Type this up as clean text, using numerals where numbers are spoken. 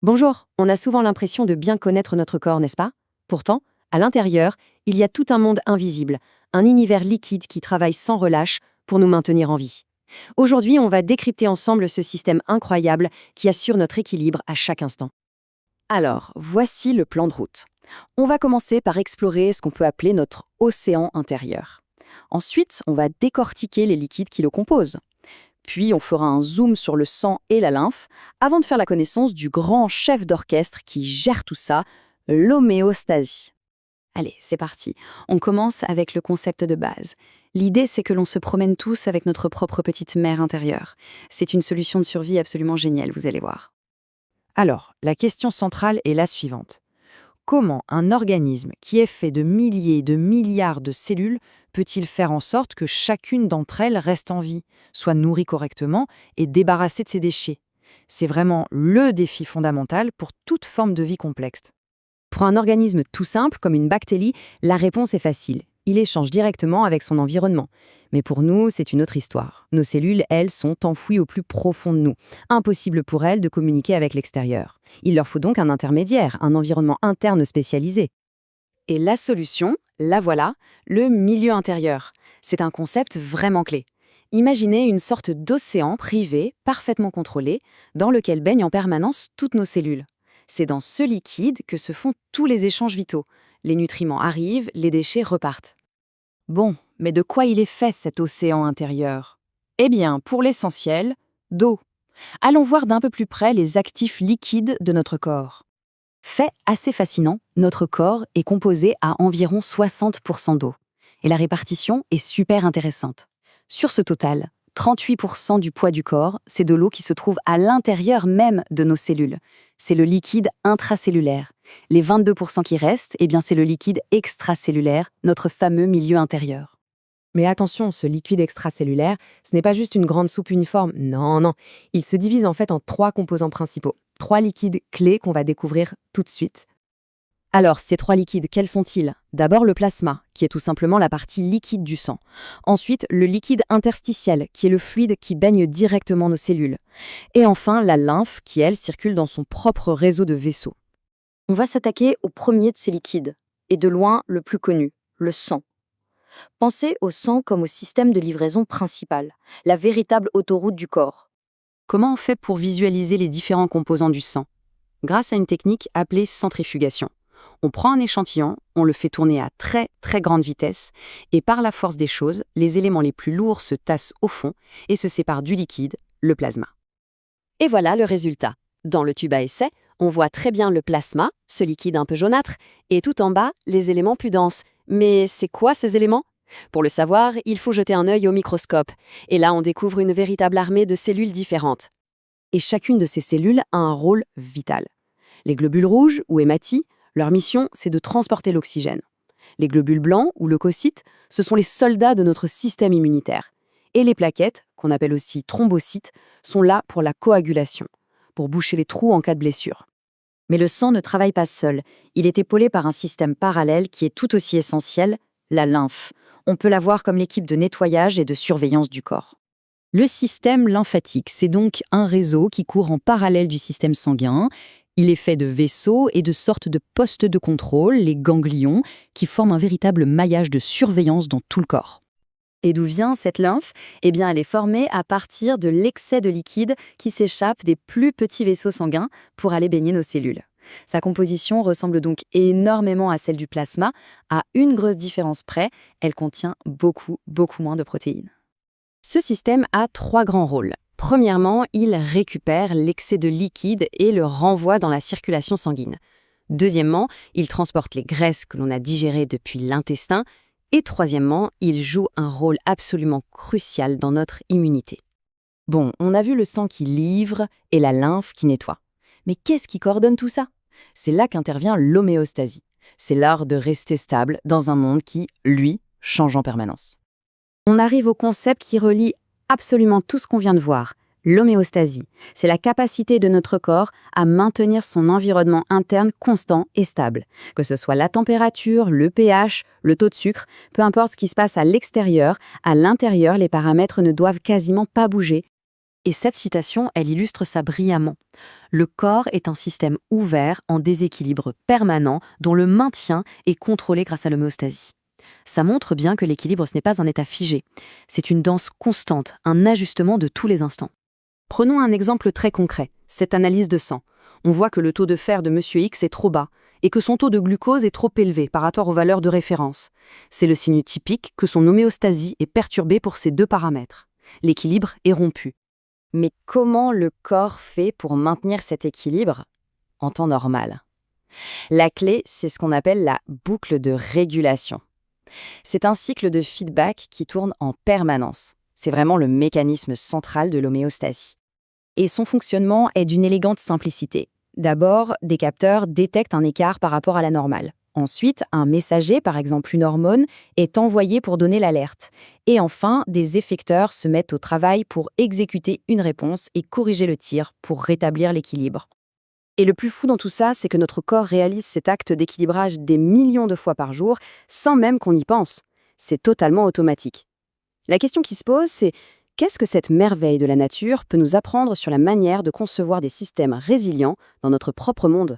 Bonjour, on a souvent l'impression de bien connaître notre corps, n'est-ce pas? Pourtant, à l'intérieur, il y a tout un monde invisible, un univers liquide qui travaille sans relâche pour nous maintenir en vie. Aujourd'hui, on va décrypter ensemble ce système incroyable qui assure notre équilibre à chaque instant. Alors, voici le plan de route. On va commencer par explorer ce qu'on peut appeler notre océan intérieur. Ensuite, on va décortiquer les liquides qui le composent. Puis, on fera un zoom sur le sang et la lymphe avant de faire la connaissance du grand chef d'orchestre qui gère tout ça, l'homéostasie. Allez, c'est parti. On commence avec le concept de base. L'idée, c'est que l'on se promène tous avec notre propre petite mer intérieure. C'est une solution de survie absolument géniale, vous allez voir. Alors, la question centrale est la suivante. Comment un organisme qui est fait de milliers de milliards de cellules peut-il faire en sorte que chacune d'entre elles reste en vie, soit nourrie correctement et débarrassée de ses déchets? C'est vraiment le défi fondamental pour toute forme de vie complexe. Pour un organisme tout simple comme une bactérie, la réponse est facile. Il échange directement avec son environnement. Mais pour nous, c'est une autre histoire. Nos cellules, elles, sont enfouies au plus profond de nous. Impossible pour elles de communiquer avec l'extérieur. Il leur faut donc un intermédiaire, un environnement interne spécialisé. Et la solution, la voilà, le milieu intérieur. C'est un concept vraiment clé. Imaginez une sorte d'océan privé, parfaitement contrôlé, dans lequel baignent en permanence toutes nos cellules. C'est dans ce liquide que se font tous les échanges vitaux. Les nutriments arrivent, les déchets repartent. Bon, mais de quoi il est fait cet océan intérieur? Eh bien, pour l'essentiel, d'eau. Allons voir d'un peu plus près les actifs liquides de notre corps. Fait assez fascinant, notre corps est composé à environ 60% d'eau. Et la répartition est super intéressante. Sur ce total, 38% du poids du corps, c'est de l'eau qui se trouve à l'intérieur même de nos cellules. C'est le liquide intracellulaire. Les 22% qui restent, eh bien c'est le liquide extracellulaire, notre fameux milieu intérieur. Mais attention, ce liquide extracellulaire, ce n'est pas juste une grande soupe uniforme. Non, non. Il se divise en fait en trois composants principaux. Trois liquides clés qu'on va découvrir tout de suite. Alors, ces trois liquides, quels sont-ils? D'abord le plasma, qui est tout simplement la partie liquide du sang. Ensuite, le liquide interstitiel, qui est le fluide qui baigne directement nos cellules. Et enfin, la lymphe, qui, elle, circule dans son propre réseau de vaisseaux. On va s'attaquer au premier de ces liquides, et de loin le plus connu, le sang. Pensez au sang comme au système de livraison principal, la véritable autoroute du corps. Comment on fait pour visualiser les différents composants du sang? Grâce à une technique appelée centrifugation. On prend un échantillon, on le fait tourner à très très grande vitesse, et par la force des choses, les éléments les plus lourds se tassent au fond et se séparent du liquide, le plasma. Et voilà le résultat. Dans le tube à essai, on voit très bien le plasma, ce liquide un peu jaunâtre, et tout en bas, les éléments plus denses. Mais c'est quoi ces éléments? Pour le savoir, il faut jeter un œil au microscope. Et là, on découvre une véritable armée de cellules différentes. Et chacune de ces cellules a un rôle vital. Les globules rouges, ou hématies, leur mission, c'est de transporter l'oxygène. Les globules blancs, ou leucocytes, ce sont les soldats de notre système immunitaire. Et les plaquettes, qu'on appelle aussi thrombocytes, sont là pour la coagulation, pour boucher les trous en cas de blessure. Mais le sang ne travaille pas seul. Il est épaulé par un système parallèle qui est tout aussi essentiel, la lymphe. On peut la voir comme l'équipe de nettoyage et de surveillance du corps. Le système lymphatique, c'est donc un réseau qui court en parallèle du système sanguin. Il est fait de vaisseaux et de sortes de postes de contrôle, les ganglions, qui forment un véritable maillage de surveillance dans tout le corps. Et d'où vient cette lymphe? Eh bien, elle est formée à partir de l'excès de liquide qui s'échappe des plus petits vaisseaux sanguins pour aller baigner nos cellules. Sa composition ressemble donc énormément à celle du plasma, à une grosse différence près, elle contient beaucoup moins de protéines. Ce système a trois grands rôles. Premièrement, il récupère l'excès de liquide et le renvoie dans la circulation sanguine. Deuxièmement, il transporte les graisses que l'on a digérées depuis l'intestin. Et troisièmement, il joue un rôle absolument crucial dans notre immunité. Bon, on a vu le sang qui livre et la lymphe qui nettoie. Mais qu'est-ce qui coordonne tout ça? C'est là qu'intervient l'homéostasie. C'est l'art de rester stable dans un monde qui, lui, change en permanence. On arrive au concept qui relie absolument tout ce qu'on vient de voir, l'homéostasie. C'est la capacité de notre corps à maintenir son environnement interne constant et stable. Que ce soit la température, le pH, le taux de sucre, peu importe ce qui se passe à l'extérieur, à l'intérieur, les paramètres ne doivent quasiment pas bouger. Et cette citation, elle illustre ça brillamment. Le corps est un système ouvert en déséquilibre permanent dont le maintien est contrôlé grâce à l'homéostasie. Ça montre bien que l'équilibre, ce n'est pas un état figé. C'est une danse constante, un ajustement de tous les instants. Prenons un exemple très concret, cette analyse de sang. On voit que le taux de fer de Monsieur X est trop bas et que son taux de glucose est trop élevé par rapport aux valeurs de référence. C'est le signe typique que son homéostasie est perturbée pour ces deux paramètres. L'équilibre est rompu. Mais comment le corps fait pour maintenir cet équilibre en temps normal? La clé, c'est ce qu'on appelle la boucle de régulation. C'est un cycle de feedback qui tourne en permanence. C'est vraiment le mécanisme central de l'homéostasie. Et son fonctionnement est d'une élégante simplicité. D'abord, des capteurs détectent un écart par rapport à la normale. Ensuite, un messager, par exemple une hormone, est envoyé pour donner l'alerte. Et enfin, des effecteurs se mettent au travail pour exécuter une réponse et corriger le tir pour rétablir l'équilibre. Et le plus fou dans tout ça, c'est que notre corps réalise cet acte d'équilibrage des millions de fois par jour, sans même qu'on y pense. C'est totalement automatique. La question qui se pose, c'est qu'est-ce que cette merveille de la nature peut nous apprendre sur la manière de concevoir des systèmes résilients dans notre propre monde ?